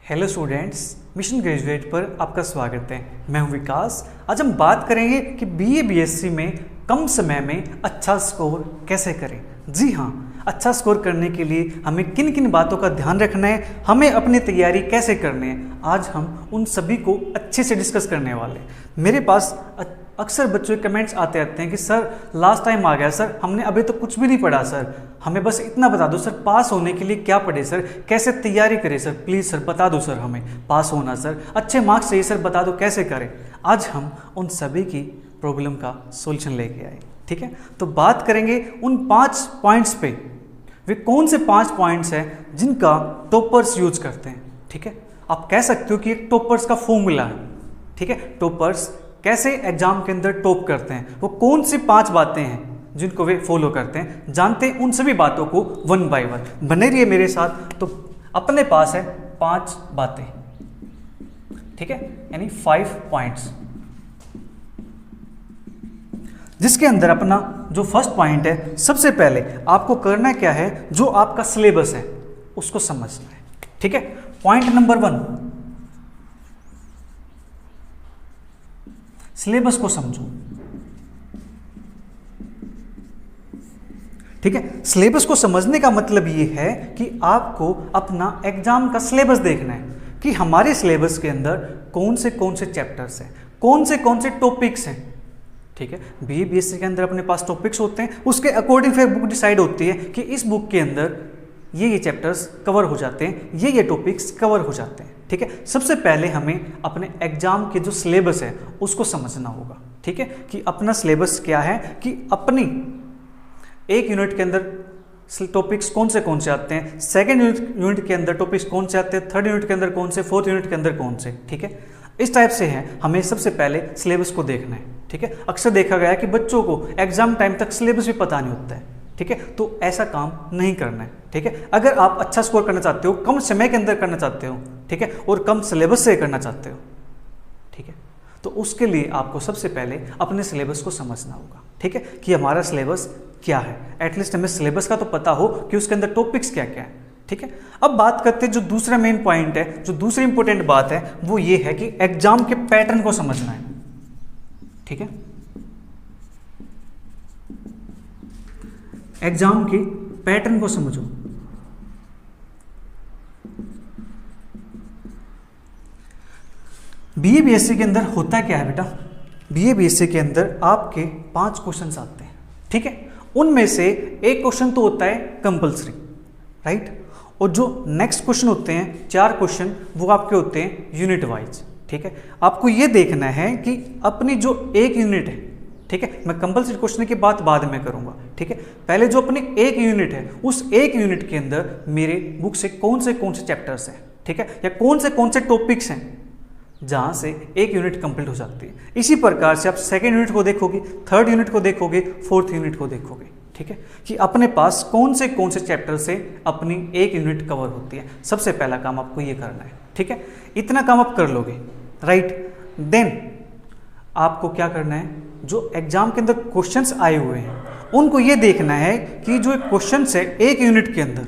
Hello students, mission graduate पर आपका स्वागत है। मैं हूं विकास। आज हम बात करेंगे कि बीए बीएससी में कम समय में अच्छा स्कोर कैसे करें। जी हाँ, अच्छा स्कोर करने के लिए हमें किन किन बातों का ध्यान रखना है, हमें अपनी तैयारी कैसे करनी है, आज हम उन सभी को अच्छे से डिस्कस करने वाले हैं। मेरे पास अक्सर बच्चों के कमेंट्स आते रहते हैं कि सर लास्ट टाइम आ गया, सर हमने अभी तो कुछ भी नहीं पढ़ा, सर हमें बस इतना बता दो, सर पास होने के लिए क्या पढ़े, सर कैसे तैयारी करें, सर प्लीज़ सर बता दो, सर हमें पास होना, सर अच्छे मार्क्स चाहिए, सर बता दो कैसे करें। आज हम उन सभी की प्रॉब्लम का सोल्यूशन लेके आए। ठीक है, तो बात करेंगे उन 5 पॉइंट्स पे। वे कौन से 5 पॉइंट्स हैं जिनका टॉपर्स यूज करते हैं। ठीक है, आप कह सकते हो कि एक टॉपर्स का फॉर्मूला है। ठीक है, टॉपर्स कैसे एग्जाम के अंदर टॉप करते हैं, वो कौन सी 5 बातें हैं जिनको वे फॉलो करते हैं, जानते हैं उन सभी बातों को वन बाय वन। बने रहिए मेरे साथ। तो अपने पास है 5 बातें। ठीक है, यानी 5 पॉइंट्स, जिसके अंदर अपना जो फर्स्ट पॉइंट है, सबसे पहले आपको करना क्या है, जो आपका सिलेबस है उसको समझना है। ठीक है, पॉइंट नंबर 1, सिलेबस को समझो। ठीक है, सिलेबस को समझने का मतलब ये है कि आपको अपना एग्जाम का सिलेबस देखना है कि हमारे सिलेबस के अंदर कौन से चैप्टर्स हैं, कौन से टॉपिक्स हैं। ठीक है, बीए बीएससी के अंदर अपने पास टॉपिक्स होते हैं, उसके अकॉर्डिंग फिर बुक डिसाइड होती है कि इस बुक के अंदर ये चैप्टर्स कवर हो जाते हैं, ये टॉपिक्स कवर हो जाते हैं। ठीक है, सबसे पहले हमें अपने एग्जाम के जो सिलेबस है उसको समझना होगा। ठीक है, कि अपना सिलेबस क्या है, कि अपनी एक यूनिट के अंदर टॉपिक्स कौन से आते हैं, सेकेंड यूनिट के अंदर टॉपिक्स कौन से आते हैं, थर्ड यूनिट के अंदर कौन से, फोर्थ यूनिट के अंदर कौन से। ठीक है, इस टाइप से है, हमें सबसे पहले सिलेबस को देखना है। ठीक है, अक्सर देखा गया है कि बच्चों को एग्जाम टाइम तक सिलेबस भी पता नहीं होता है। ठीक है, तो ऐसा काम नहीं करना है। ठीक है, अगर आप अच्छा स्कोर करना चाहते हो, कम समय के अंदर करना चाहते हो, ठीक है, और कम सिलेबस से करना चाहते हो, ठीक है, तो उसके लिए आपको सबसे पहले अपने सिलेबस को समझना होगा। ठीक है, कि हमारा सिलेबस क्या है, एटलीस्ट हमें सिलेबस का तो पता हो कि उसके अंदर टॉपिक्स क्या क्या है। ठीक है, अब बात करते हैं जो दूसरा मेन पॉइंट है, जो दूसरी इंपॉर्टेंट बात है, वो ये है कि एग्जाम के पैटर्न को समझना है। ठीक है, एग्जाम के पैटर्न को समझो। बीए बीएससी के अंदर होता क्या है बेटा, बीए बीएससी के अंदर आपके 5 क्वेश्चंस आते हैं। ठीक है, उनमें से एक क्वेश्चन तो होता है कंपल्सरी, राइट, और जो नेक्स्ट क्वेश्चन होते हैं 4 क्वेश्चन, वो आपके होते हैं यूनिट वाइज। ठीक है, आपको ये देखना है कि अपनी जो एक यूनिट है, ठीक है, मैं कंपल्सरी क्वेश्चन की बात बाद में करूंगा। ठीक है, पहले जो अपनी एक यूनिट है, उस एक यूनिट के अंदर मेरे बुक से कौन से चैप्टर्स हैं, ठीक है, या कौन से टॉपिक्स हैं जहां से एक यूनिट कंप्लीट हो जाती है। इसी प्रकार से आप सेकेंड यूनिट को देखोगे, थर्ड यूनिट को देखोगे, फोर्थ यूनिट को देखोगे। ठीक है, कि अपने पास कौन से चैप्टर से अपनी एक यूनिट कवर होती है। सबसे पहला काम आपको ये करना है। ठीक है, इतना काम आप कर लोगे, राइट, देन आपको क्या करना है, जो एग्जाम के अंदर क्वेश्चंस आए हुए हैं उनको ये देखना है कि जो क्वेश्चंस है एक यूनिट के अंदर,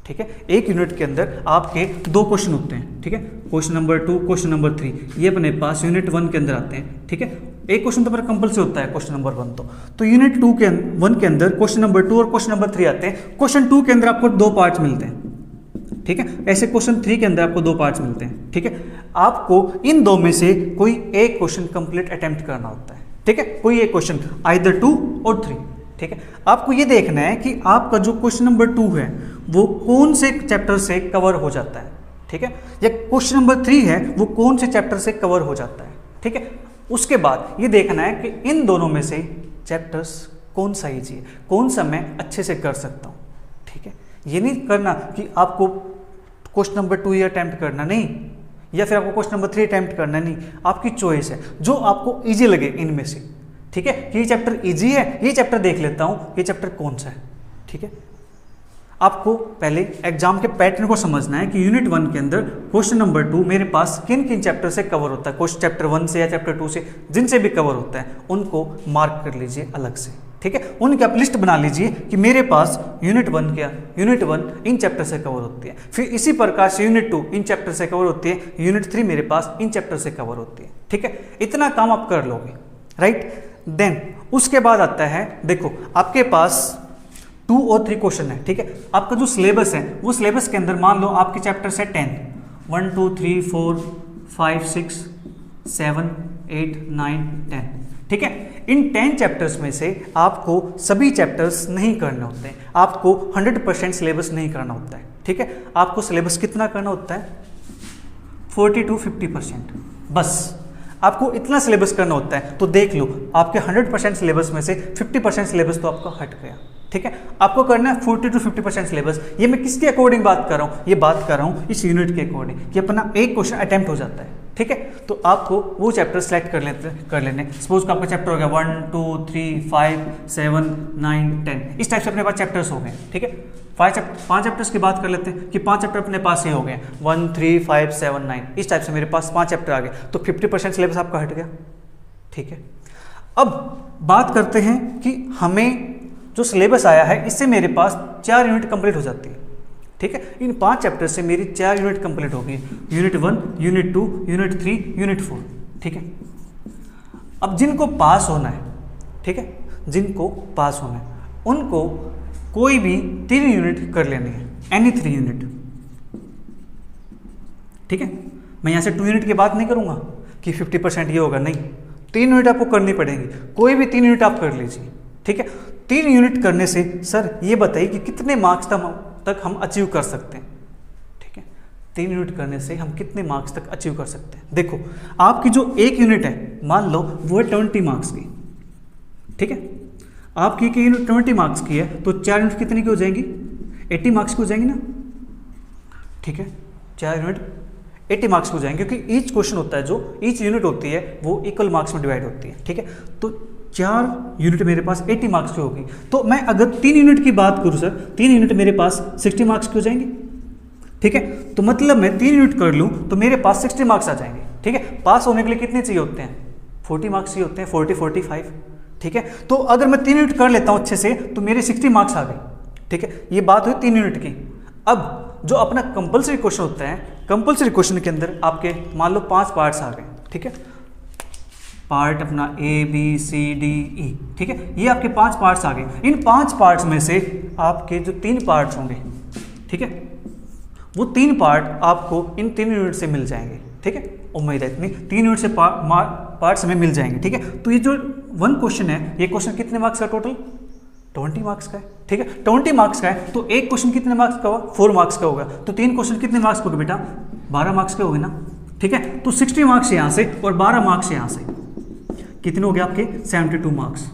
ठीक है, एक यूनिट के अंदर आपके 2 क्वेश्चन होते हैं। ठीक है, क्वेश्चन नंबर 2, क्वेश्चन नंबर 3, ये अपने पास यूनिट 1 के अंदर आते हैं। ठीक है, एक क्वेश्चन तो पर कंपल्सरी होता है, क्वेश्चन नंबर 1 तो यूनिट 1 के अंदर क्वेश्चन नंबर 2 और क्वेश्चन नंबर 3 आते हैं। क्वेश्चन 2 के अंदर आपको 2 पार्ट्स मिलते हैं। ठीक है, ऐसे क्वेश्चन 3 के अंदर आपको 2 पार्ट्स मिलते हैं। ठीक है, आपको इन 2 में से कोई एक क्वेश्चन कंप्लीट अटेम्प्ट करना होता है। ठीक है, कोई एक क्वेश्चन, आइदर 2 और 3। ठीक है, आपको ये देखना है कि आपका जो क्वेश्चन नंबर 2 है वो कौन से चैप्टर से कवर हो जाता है। ठीक है, या क्वेश्चन नंबर 3 है वो कौन से चैप्टर से कवर हो जाता है। ठीक है, उसके बाद ये देखना है कि इन दोनों में से चैप्टर्स कौन सा ईजी है, कौन सा मैं अच्छे से कर सकता हूँ। ठीक है, ये नहीं करना कि आपको क्वेश्चन नंबर 2 ही अटेम्प्ट करना, नहीं, या फिर आपको क्वेश्चन नंबर 3 अटेम्प्ट करना, नहीं, आपकी चॉइस है जो आपको इजी लगे इनमें से। ठीक है, कि ये चैप्टर इजी है, ये चैप्टर देख लेता हूँ, ये चैप्टर कौन सा है। ठीक है, आपको पहले एग्जाम के पैटर्न को समझना है कि यूनिट 1 के अंदर क्वेश्चन नंबर 2 मेरे पास किन किन चैप्टर से कवर होता है। क्वेश्चन चैप्टर 1 से या चैप्टर 2 से जिनसे भी कवर होता है उनको मार्क कर लीजिए अलग से, ठीक है। उनकी आप लिस्ट बना लीजिए कि मेरे पास यूनिट 1 इन चैप्टर से कवर होती है, फिर इसी प्रकार से यूनिट 2 इन चैप्टर से कवर होती है, यूनिट 3 मेरे पास इन चैप्टर से कवर होती है, ठीक है। इतना काम आप कर लोगे, राइट। देन उसके बाद आता है, देखो आपके पास 2 और 3 क्वेश्चन है, ठीक है। आपका जो सिलेबस है वो सिलेबस के अंदर मान लो आपके चैप्टर्स है 10, 1 2 3 4 5 6 7 8 9 10, ठीक है। इन 10 चैप्टर्स में से आपको सभी चैप्टर्स नहीं करने होते हैं, आपको 100% सिलेबस नहीं करना होता है, ठीक है। आपको सिलेबस कितना करना होता है 40 to 50%, बस आपको इतना सिलेबस करना होता है। तो देख लो आपके 100% सिलेबस में से 50% सिलेबस तो आपका हट गया, ठीक है। आपको करना है 40 to 50% सिलेबस। ये मैं किसके अकॉर्डिंग बात कर रहा हूँ, ये बात कर रहा हूँ इस यूनिट के अकॉर्डिंग कि अपना एक क्वेश्चन अटेम्प्ट हो जाता है, ठीक है। तो आपको वो चैप्टर सेलेक्ट कर लेने। सपोज का आपका चैप्टर हो गया 1 2 3 5 7 9 10, इस टाइप से अपने पास चैप्टर्स हो गए, ठीक है। 5 चैप्टर्स की बात कर लेते हैं कि 5 चैप्टर अपने पास ये हो गए 1 3 5 7 9, इस टाइप से मेरे पास 5 चैप्टर आ गए, तो 50% सिलेबस आपका हट गया, ठीक है। अब बात करते हैं कि हमें जो सिलेबस आया है इससे मेरे पास 4 यूनिट कंप्लीट हो जाती है, ठीक है। इन 5 चैप्टर से मेरी 4 यूनिट कंप्लीट होगी, यूनिट 1 यूनिट 2 यूनिट 3 यूनिट 4, ठीक है। अब जिनको पास होना है, ठीक है, जिनको पास होना है उनको कोई भी 3 यूनिट कर लेनी है, एनी 3 यूनिट, ठीक है। मैं यहाँ से 2 यूनिट की बात नहीं करूँगा कि 50% ये होगा, नहीं, 3 यूनिट आपको करनी पड़ेगी, कोई भी 3 यूनिट आप कर लीजिए, ठीक है। 3 यूनिट करने से सर ये बताइए कि कितने मार्क्स तक हम अचीव कर सकते हैं, ठीक है। 3 यूनिट करने से हम कितने मार्क्स तक अचीव कर सकते हैं। देखो आपकी जो एक यूनिट है मान लो वो है 20 मार्क्स की, ठीक है। आपकी एक यूनिट 20 मार्क्स की है तो 4 यूनिट कितनी की हो जाएंगी 80 मार्क्स की हो जाएंगी ना, ठीक है। 4 यूनिट 80 मार्क्स की हो जाएंगे क्योंकि ईच क्वेश्चन होता है, जो ईच यूनिट होती है वो इक्वल मार्क्स में डिवाइड होती है, ठीक है। तो 4 यूनिट मेरे पास 80 मार्क्स की होगी। तो मैं अगर 3 यूनिट की बात करूं सर, 3 यूनिट मेरे पास 60 मार्क्स की हो जाएंगी, ठीक है। तो मतलब मैं 3 यूनिट कर लूं तो मेरे पास 60 मार्क्स आ जाएंगे, ठीक है। पास होने के लिए कितने चाहिए होते हैं 40 मार्क्स चाहिए होते हैं, 40 45, ठीक है। तो अगर मैं 3 यूनिट कर लेता हूं अच्छे से तो मेरे 60 मार्क्स आ गए, ठीक है। ये बात हुई 3 यूनिट की। अब जो अपना कंपल्सरी क्वेश्चन होता है, कंपल्सरी क्वेश्चन के अंदर आपके मान लो 5 पार्ट्स आ गए, ठीक है। पार्ट अपना A B C D E, ठीक है। ये आपके 5 पार्ट्स आ गए। इन 5 पार्ट्स में से आपके जो 3 पार्ट्स होंगे, ठीक है, वो 3 पार्ट आपको इन 3 यूनिट से मिल जाएंगे, ठीक है। उम्मीद है इतनी 3 यूनिट से पार्ट्स हमें मिल जाएंगे, ठीक है। तो ये जो 1 क्वेश्चन है, ये क्वेश्चन कितने मार्क्स का टोटल 20 मार्क्स का है, ठीक है। 20 मार्क्स का है तो एक क्वेश्चन कितने मार्क्स का होगा 4 मार्क्स का होगा। तो 3 क्वेश्चन कितने मार्क्स के होंगे बेटा 12 मार्क्स के होंगे ना, ठीक है। तो 60 मार्क्स यहाँ से और 12 मार्क्स यहाँ से, कितने हो गए आपके 72 मार्क्स।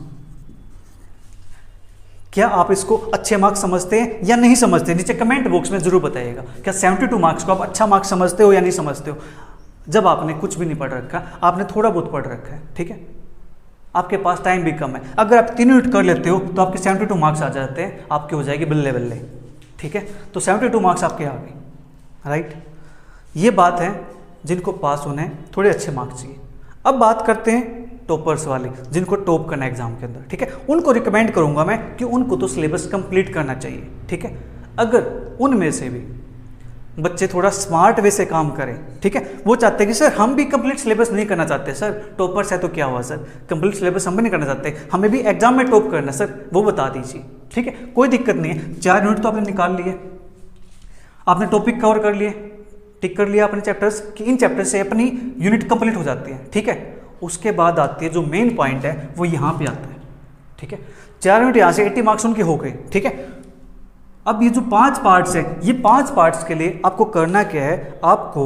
क्या आप इसको अच्छे मार्क्स समझते हैं या नहीं समझते, नीचे कमेंट बॉक्स में जरूर बताइएगा। क्या 72 मार्क्स को आप अच्छा मार्क्स समझते हो या नहीं समझते हो। जब आपने कुछ भी नहीं पढ़ रखा, आपने थोड़ा बहुत पढ़ रखा है, ठीक है, आपके पास टाइम भी कम है, अगर आप 3 यूनिट कर लेते हो तो आपके 72 मार्क्स आ जाते हैं, आपके हो जाएगी बल्ले बल्ले, ठीक है। तो 72 मार्क्स आपके आ गए, राइट। ये बात है जिनको पास होना है, थोड़े अच्छे मार्क्स चाहिए। अब बात करते हैं टॉपर्स वाले, जिनको टॉप करना है एग्जाम के अंदर, ठीक है। उनको रिकमेंड करूंगा मैं कि उनको तो सिलेबस कंप्लीट करना चाहिए, ठीक है। अगर उनमें से भी बच्चे थोड़ा स्मार्ट वे से काम करें, ठीक है, वो चाहते हैं कि सर हम भी कंप्लीट सिलेबस नहीं करना चाहते, सर टॉपर्स है तो क्या हुआ सर, कंप्लीट सिलेबस हम भी नहीं करना चाहते, हमें भी एग्जाम में टॉप करना सर, वो बता दीजिए, ठीक है। कोई दिक्कत नहीं है, 4 यूनिट तो आपने निकाल लिए, आपने टॉपिक कवर कर लिए, टिक कर लिया अपने चैप्टर्स कि इन चैप्टर से अपनी यूनिट कंप्लीट हो जाती है, ठीक है। उसके बाद आती है जो मेन पॉइंट है, वो यहाँ पे आता है, ठीक है। 4 यूनिट यहाँ से 80 मार्क्स उनके हो गए, ठीक है। अब ये जो 5 पार्ट्स है, ये 5 पार्ट्स के लिए आपको करना क्या है, आपको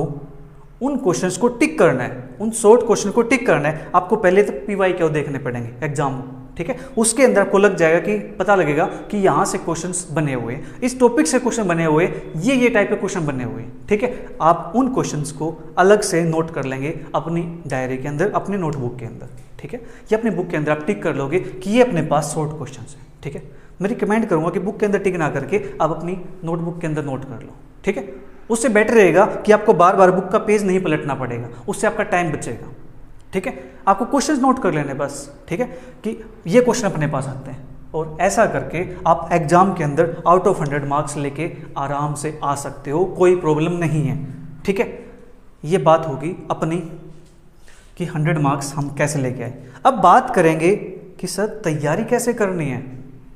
उन क्वेश्चंस को टिक करना है, उन शॉर्ट क्वेश्चन को टिक करना है। आपको पहले तो PYQ देखने पड़ेंगे एग्जाम, ठीक है। उसके अंदर आपको लग जाएगा कि पता लगेगा कि यहाँ से क्वेश्चंस बने हुए, इस टॉपिक से क्वेश्चन बने हुए, ये टाइप के क्वेश्चन बने हुए, ठीक है। आप उन क्वेश्चंस को अलग से नोट कर लेंगे अपनी डायरी के अंदर, अपनी नोटबुक के अंदर, ठीक है। ये अपनी बुक के अंदर आप टिक कर लोगे कि ये अपने पास शॉर्ट क्वेश्चन है, ठीक है। मैं रिकमेंड करूँगा कि बुक के अंदर टिक ना करके आप अपनी नोटबुक के अंदर नोट कर लो, ठीक है। उससे बेटर रहेगा कि आपको बार बार बुक का पेज नहीं पलटना पड़ेगा, उससे आपका टाइम बचेगा, ठीक है। आपको क्वेश्चंस नोट कर लेने बस, ठीक है, कि ये क्वेश्चन अपने पास आते हैं, और ऐसा करके आप एग्जाम के अंदर आउट ऑफ 100 मार्क्स लेके आराम से आ सकते हो, कोई प्रॉब्लम नहीं है, ठीक है। ये बात होगी अपनी कि 100 मार्क्स हम कैसे लेके आए। अब बात करेंगे कि सर तैयारी कैसे करनी है,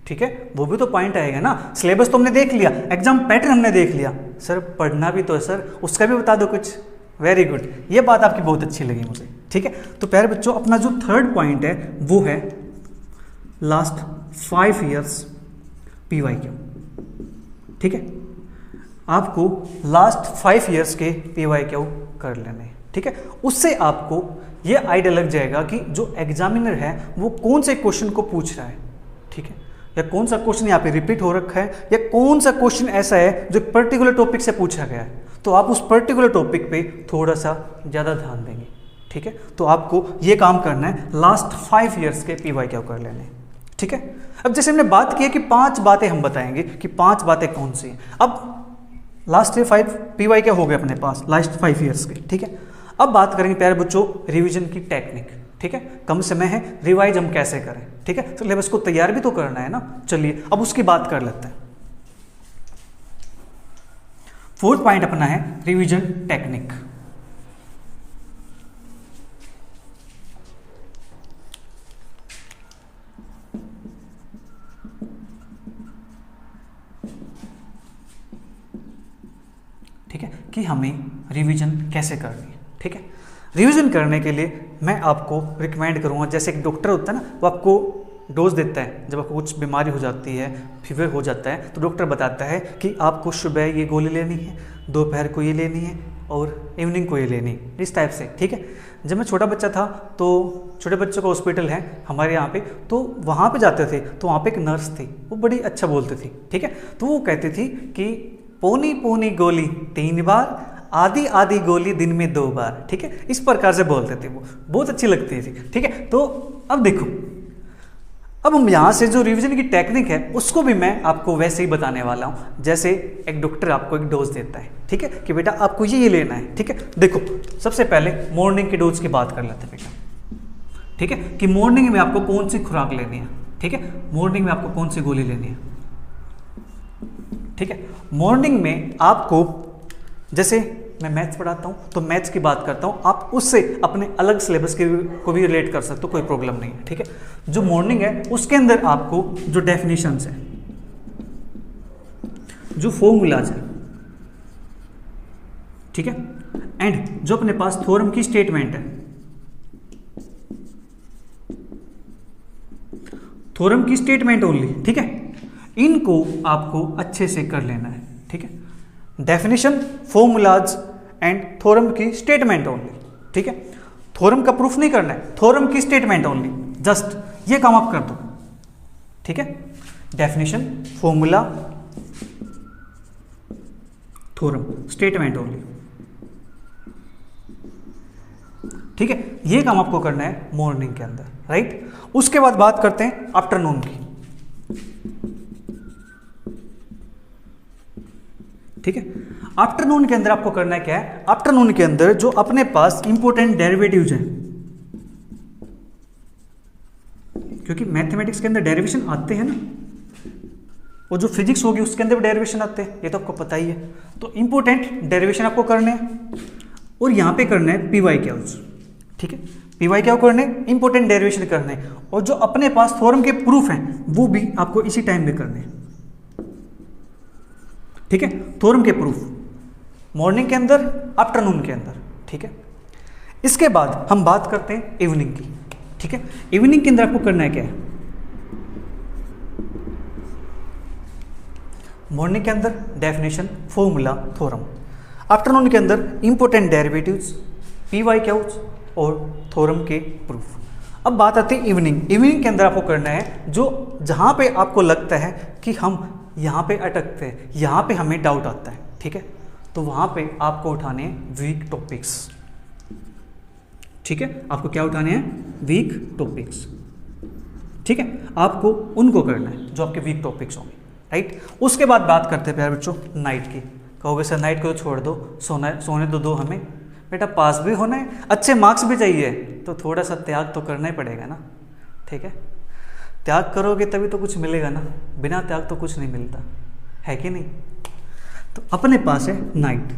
ठीक है, वो भी तो पॉइंट आएगा ना। सिलेबस तो हमने देख लिया, एग्जाम पैटर्न हमने देख लिया, सर पढ़ना भी तो है सर, उसका भी बता दो कुछ। वेरी गुड, ये बात आपकी बहुत अच्छी लगी मुझे, ठीक है। तो प्यारे बच्चों, अपना जो थर्ड पॉइंट है वो है लास्ट 5 ईयर्स PYQ, ठीक है। आपको लास्ट 5 ईयर्स के PYQ कर लेने हैं, ठीक है। उससे आपको ये आइडिया लग जाएगा कि जो एग्जामिनर है वो कौन से क्वेश्चन को पूछ रहा है, ठीक है, या कौन सा क्वेश्चन यहाँ पे रिपीट हो रखा है, या कौन सा क्वेश्चन ऐसा है जो पर्टिकुलर टॉपिक से पूछा गया है। तो आप उस पर्टिकुलर टॉपिक पे थोड़ा सा ज़्यादा ध्यान देंगे, ठीक है। तो आपको ये काम करना है, लास्ट 5 ईयर्स के PYQ कर लेने, ठीक है। अब जैसे हमने बात की है कि 5 बातें हम बताएंगे कि 5 बातें कौन सी हैं। अब लास्ट 5 PYQ हो गए अपने पास, लास्ट 5 ईयर्स के, ठीक है। अब बात करेंगे प्यारे बच्चों रिवीजन की टेक्निक, ठीक है। कम समय है, रिवाइज हम कैसे करें, ठीक है। सिलेबस को तैयार भी तो करना है ना। चलिए अब उसकी बात कर लेते हैं। फोर्थ पॉइंट अपना है रिवीजन टेक्निक। ठीक है, कि हमें रिवीजन कैसे करनी है, ठीक है। रिवीजन करने के लिए मैं आपको रिकमेंड करूंगा, जैसे एक डॉक्टर होता है ना, वो आपको डोज देता है जब आपको कुछ बीमारी हो जाती है, फीवर हो जाता है, तो डॉक्टर बताता है कि आपको सुबह ये गोली लेनी है, दोपहर को ये लेनी है और इवनिंग को ये लेनी है, इस टाइप से, ठीक है। जब मैं छोटा बच्चा था तो छोटे बच्चों का हॉस्पिटल है हमारे यहाँ पे, तो वहाँ पे जाते थे, तो वहाँ पे एक नर्स थी, वो बड़ी अच्छा बोलती थी, ठीक है। तो वो कहती थी कि पौनी पौनी गोली 3 बार, आधी आधी गोली दिन में 2 बार, ठीक है। इस प्रकार से बोलते थे, वो बहुत अच्छी लगती थी, ठीक है। तो अब देखो, अब हम यहाँ से जो रिवीजन की टेक्निक है उसको भी मैं आपको वैसे ही बताने वाला हूँ, जैसे एक डॉक्टर आपको एक डोज देता है, ठीक है, कि बेटा आपको ये लेना है, ठीक है। देखो सबसे पहले मॉर्निंग के डोज की बात कर लेते हैं बेटा, ठीक है, कि मॉर्निंग में आपको कौन सी खुराक लेनी है, ठीक है, मॉर्निंग में आपको कौन सी गोली लेनी है, ठीक है। मॉर्निंग में आपको, जैसे मैं मैथ्स पढ़ाता हूँ तो मैथ्स की बात करता हूँ, आप उससे अपने अलग सिलेबस के को भी रिलेट कर सकते हो, कोई प्रॉब्लम नहीं है, ठीक है। जो मॉर्निंग है उसके अंदर आपको जो डेफिनेशंस है, जो फॉर्मूलाज है, ठीक है, एंड जो अपने पास थ्योरम की स्टेटमेंट है, थ्योरम की स्टेटमेंट ओनली, ठीक है, इनको आपको अच्छे से कर लेना है, ठीक है। डेफिनेशन, फॉर्मूलाज एंड थ्योरम की स्टेटमेंट ओनली, ठीक है। थ्योरम का प्रूफ नहीं करना है, थ्योरम की स्टेटमेंट ओनली, जस्ट ये काम आप कर दो, ठीक है। Definition, formula, theorem, statement only, ठीक है। ये काम आपको करना है मॉर्निंग के अंदर, राइट। उसके बाद बात करते हैं आफ्टरनून की, ठीक है। आफ्टरनून के अंदर आपको करना है क्या है, आफ्टरनून के अंदर जो अपने पास इंपॉर्टेंट डेरिवेटिव्स हैं, क्योंकि मैथमेटिक्स के अंदर डेरिवेशन आते हैं ना, और जो फिजिक्स होगी उसके अंदर भी डेरिवेशन आते हैं, ये तो आपको पता ही है। तो इंपॉर्टेंट डेरिवेशन आपको करने हैं, और यहां पे करना है PYQs, ठीक है। PYQ करने, इंपॉर्टेंट डेरिवेशन करने, और जो अपने पास थ्योरम के प्रूफ हैं वो भी आपको इसी टाइम में करने हैं, ठीक है। थ्योरम के प्रूफ मॉर्निंग के अंदर, आफ्टरनून के अंदर, ठीक है। इसके बाद हम बात करते हैं इवनिंग की, ठीक है। इवनिंग के अंदर आपको करना है क्या है, मॉर्निंग के अंदर डेफिनेशन, फॉर्मूला, थ्योरम, आफ्टरनून के अंदर इंपॉर्टेंट डेरिवेटिव्स, PYQs और थ्योरम के प्रूफ। अब बात आती है इवनिंग। इवनिंग के अंदर आपको करना है जो जहां पे आपको लगता है कि हम यहाँ पे अटकते हैं, यहाँ पे हमें डाउट आता है, ठीक है, तो वहाँ पे आपको उठाने हैं वीक टॉपिक्स, ठीक है। आपको क्या उठाने हैं, वीक टॉपिक्स, ठीक है, आपको उनको करना है जो आपके वीक टॉपिक्स होंगे, राइट। उसके बाद बात करते हैं प्यारे बच्चों नाइट की। कहोगे सर नाइट को तो छोड़ दो, सोने तो दो हमें। बेटा पास भी होना है, अच्छे मार्क्स भी चाहिए, तो थोड़ा सा त्याग तो करना ही पड़ेगा ना, ठीक है। त्याग करोगे तभी तो कुछ मिलेगा ना, बिना त्याग तो कुछ नहीं मिलता, है कि नहीं। तो अपने पास है नाइट।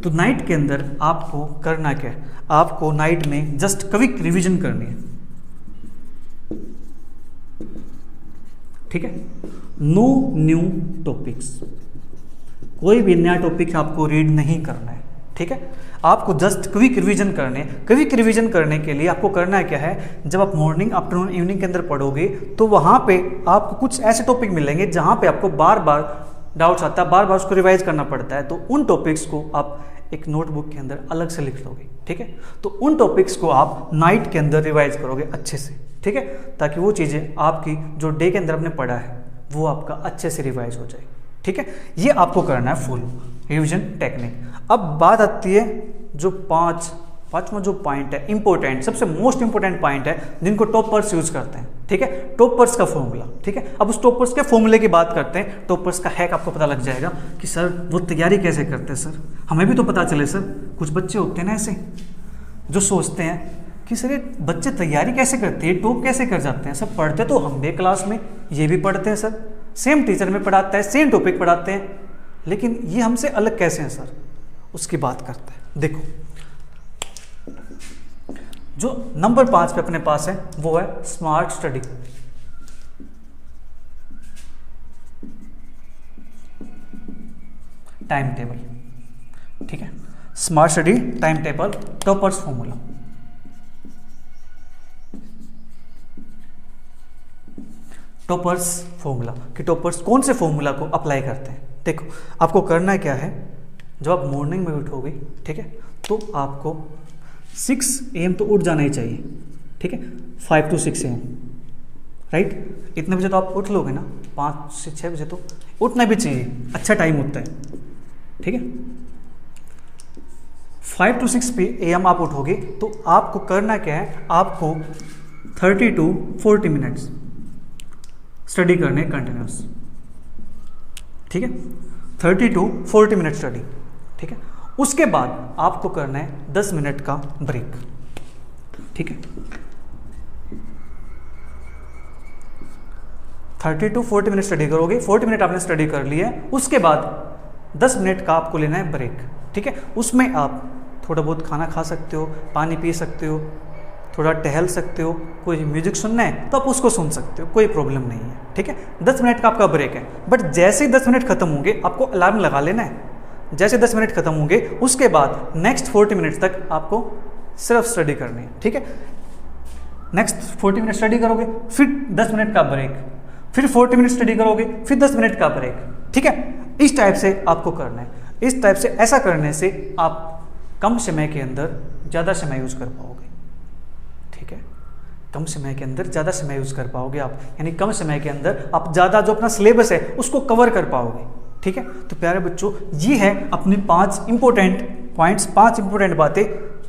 तो नाइट के अंदर आपको करना क्या है, आपको नाइट में जस्ट क्विक रिवीजन करनी है, ठीक है। नो न्यू टॉपिक्स, कोई भी नया टॉपिक आपको रीड नहीं करना है, ठीक है। आपको जस्ट क्विक रिवीजन करने, क्विक रिवीजन करने के लिए आपको करना क्या है, जब आप मॉर्निंग आफ्टरनून इवनिंग के अंदर पढ़ोगे तो वहाँ पे आपको कुछ ऐसे टॉपिक मिलेंगे जहाँ पे आपको बार बार डाउट्स आता है, बार बार उसको रिवाइज करना पड़ता है। तो उन टॉपिक्स को आप एक नोटबुक के अंदर अलग से लिख लोगे, ठीक है। तो उन टॉपिक्स को आप नाइट के अंदर रिवाइज करोगे अच्छे से, ठीक है, ताकि वो चीज़ें आपकी जो डे के अंदर आपने पढ़ा है वो आपका अच्छे से रिवाइज हो जाए, ठीक है। ये आपको करना है फुल रिवीजन टेक्निक। अब बात आती है जो पांचवा जो पॉइंट है इंपॉर्टेंट, सबसे मोस्ट इंपॉर्टेंट पॉइंट है जिनको टॉपर्स यूज करते हैं, ठीक है। टॉपर्स का फॉर्मूला, ठीक है। अब उस टॉपर्स के फॉर्मूले की बात करते हैं। टॉपर्स का हैक आपको पता लग जाएगा कि सर वो तैयारी कैसे करते हैं, सर हमें भी तो पता चले। सर कुछ बच्चे होते हैं ना ऐसे जो सोचते हैं कि सर ये बच्चे तैयारी कैसे करते हैं, टॉप कैसे कर जाते हैं। सर पढ़ते तो हम भी क्लास में, ये भी पढ़ते हैं सर, सेम टीचर में पढ़ाता है, सेम टॉपिक पढ़ाते हैं, लेकिन ये हमसे अलग कैसे हैं सर, उसकी बात करते हैं। देखो जो नंबर 5 पे अपने पास है वो है स्मार्ट स्टडी। टाइम टेबल, ठीक है। Smart study time table toppers formula. Toppers formula कि टॉपर्स कौन से फॉर्मूला को अप्लाई करते हैं। देखो आपको करना क्या है, जब आप मॉर्निंग में उठोगे, ठीक है, तो आपको 6 AM तो उठ जाना ही चाहिए, ठीक है। 5 to 6 AM, राइट। इतने बजे तो आप उठ लोगे ना, 5 से 6 बजे तो उठना भी चाहिए, अच्छा टाइम होता है, ठीक है। 5 to 6 AM आप उठोगे तो आपको करना क्या है, आपको 30 to 40 मिनट्स स्टडी करने कंटिन्यूस, ठीक है। 30 to 40 मिनट स्टडी, ठीक है। उसके बाद आपको करना है 10 मिनट का ब्रेक, ठीक है। 30 to 40 मिनट स्टडी करोगे, 40 मिनट आपने स्टडी कर लिया है, उसके बाद 10 मिनट का आपको लेना है ब्रेक, ठीक है। उसमें आप थोड़ा बहुत खाना खा सकते हो, पानी पी सकते हो, थोड़ा टहल सकते हो, कोई म्यूजिक सुनना है तो आप उसको सुन सकते हो, कोई प्रॉब्लम नहीं है, ठीक है। 10 मिनट का आपका ब्रेक है, बट जैसे ही 10 मिनट खत्म होंगे आपको अलार्म लगा लेना है। जैसे 10 मिनट खत्म होंगे उसके बाद नेक्स्ट 40 मिनट्स तक आपको सिर्फ स्टडी करनी है, ठीक है। नेक्स्ट 40 मिनट स्टडी करोगे, फिर 10 मिनट का ब्रेक, फिर 40 मिनट स्टडी करोगे, फिर 10 मिनट का ब्रेक, ठीक है। इस टाइप से आपको करना है। इस टाइप से ऐसा करने से आप कम समय के अंदर ज़्यादा समय यूज कर पाओगे, ठीक है। कम समय के अंदर ज़्यादा समय यूज कर पाओगे आप, यानी कम समय के अंदर आप ज़्यादा जो अपना सिलेबस है उसको कवर कर पाओगे, ठीक है। तो प्यारे बच्चों ये है अपनी 5 इंपॉर्टेंट पॉइंट्स, 5 इंपॉर्टेंट बातें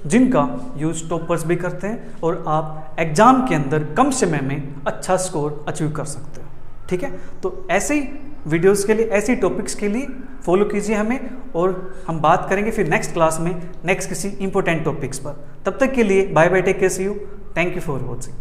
जिनका यूज टॉपर्स भी करते हैं और आप एग्जाम के अंदर कम समय में अच्छा स्कोर अचीव कर सकते हो, ठीक है। तो ऐसे ही वीडियोस के लिए, ऐसे टॉपिक्स के लिए फॉलो कीजिए हमें, और हम बात करेंगे फिर नेक्स्ट क्लास में नेक्स्ट किसी इंपॉर्टेंट टॉपिक्स पर। तब तक के लिए bye bye, take care, see you, thank you for watching.